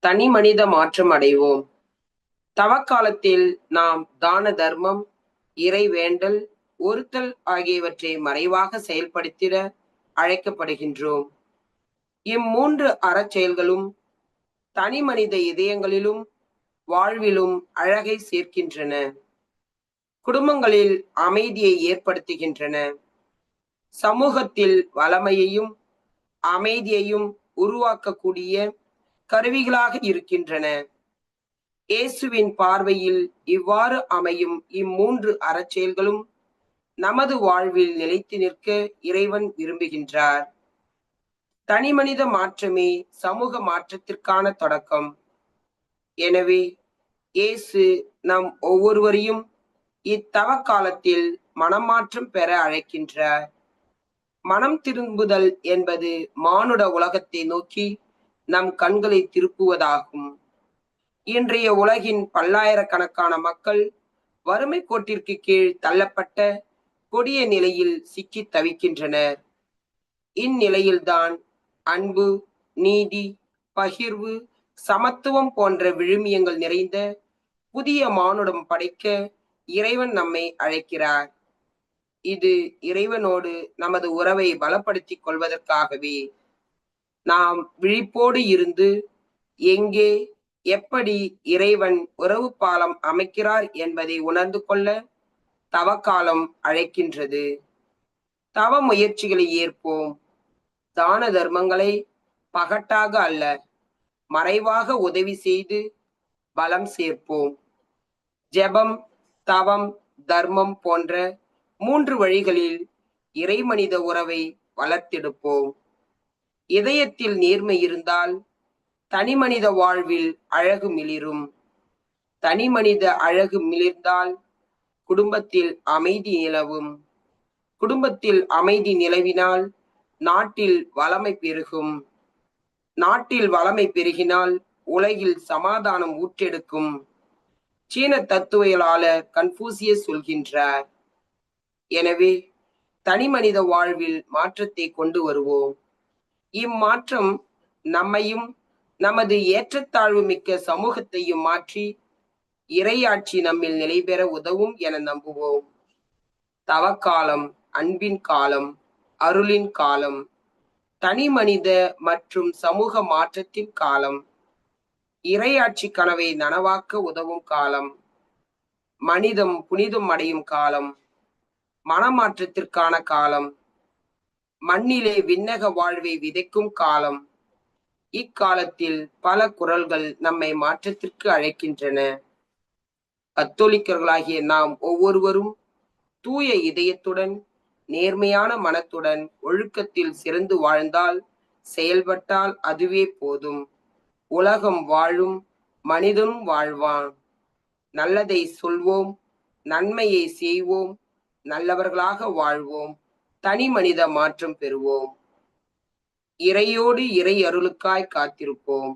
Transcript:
தனி மனித மாற்றம் அடைவோம். தவக்காலத்தில் நாம் தான தர்மம், இறை வேண்டல், ஒருத்தல் ஆகியவற்றை மறைவாக செயல்படுத்திட அழைக்கப்படுகின்றோம். இம்மூன்று அறச்செயல்களும் தனி மனித இதயங்களிலும் வாழ்விலும் அழகை சேர்க்கின்றன. குடும்பங்களில் அமைதியை ஏற்படுத்துகின்றன. சமூகத்தில் வளமையையும் அமைதியையும் உருவாக்கக்கூடிய கருவிகளாக இருக்கின்றன. இயேசுவின் பார்வையில் இவ்வாறு அமையும் இம்மூன்று அறச்செயல்களும் நமது வாழ்வில் நிலைத்து நிற்க இறைவன் விரும்புகின்றார். தனிமனித மாற்றமே சமூக மாற்றத்திற்கான தொடக்கம். எனவே இயேசு நம் ஒவ்வொருவரையும் இத்தவ காலத்தில் மனமாற்றம் பெற அழைக்கின்றார். மனம் திரும்புதல் என்பது மானுட உலகத்தை நோக்கி நம் கண்களை திருப்புவதாகும். இன்றைய உலகின் பல்லாயிரக்கணக்கான மக்கள் வறுமை கோட்டிற்கு கீழ் தள்ளப்பட்ட கொடிய நிலையில் சிக்கி தவிக்கின்றனர். இந்நிலையில்தான் அன்பு, நீதி, பகிர்வு, சமத்துவம் போன்ற விழுமியங்கள் நிறைந்த புதிய மானுடம் படைக்க இறைவன் நம்மை அழைக்கிறார். இது இறைவனோடு நமது உறவை பலப்படுத்திக் கொள்வதற்காகவே. நாம் விழிப்போடு இருந்து எங்கே எப்படி இறைவன் உறவு பாலம் அமைக்கிறார் என்பதை உணர்ந்து கொள்ள தவக்காலம் அழைக்கின்றது. தவ முயற்சிகளை ஏற்போம். தான தர்மங்களை பகட்டாக அல்ல, மறைவாக உதவி செய்து பலம் சேர்ப்போம். ஜெபம், தவம், தர்மம் போன்ற 3 வழிகளில் இறைமனித உறவை வளர்த்தெடுப்போம். இதயத்தில் நேர்மை இருந்தால் தனிமனித வாழ்வில் அழகு மிளிரும். தனிமனித அழகு மிளிர்ந்தால் குடும்பத்தில் அமைதி நிலவும். குடும்பத்தில் அமைதி நிலவினால் நாட்டில் வளமை பெருகும். நாட்டில் வளமை பெருகினால் உலகில் சமாதானம் ஊற்றெடுக்கும். சீன தத்துவியலாளர் கன்பூசியஸ் சொல்கின்றார். எனவே தனிமனித வாழ்வில் மாற்றத்தை கொண்டு வருவோம். இம்மாற்றம் நம்மையும் நமது ஏற்றத்தாழ்வு மிக்க சமூகத்தையும் மாற்றி இறையாட்சி நம்மில் நிலைபெற உதவும் என நம்புவோம். தவக்காலம் அன்பின் காலம், அருளின் காலம், தனி மனித மற்றும் சமூக மாற்றத்தின் காலம், இறையாட்சி கனவை நனவாக்க உதவும் காலம், மனிதம் புனிதம் அடையும் காலம், மனமாற்றத்திற்கான காலம், மண்ணிலே விண்ணக வாழ்வை விதைக்கும் காலம். இக்காலத்தில் பல குரல்கள் நம்மை மாற்றத்திற்கு அழைக்கின்றன. கத்தோலிக்கர்களாகிய நாம் ஒவ்வொருவரும் தூய இதயத்துடன், நேர்மையான மனத்துடன், ஒழுக்கத்தில் சிறந்து வாழ்ந்தால், செயல்பட்டால் அதுவே போதும். உலகம் வாழும், மனிதனும் வாழ்வான். நல்லதை சொல்வோம், நன்மையை செய்வோம், நல்லவர்களாக வாழ்வோம், தனி மனித மாற்றம் பெறுவோம். இறையோடு இறை அருளுக்காய் காத்திருப்போம்.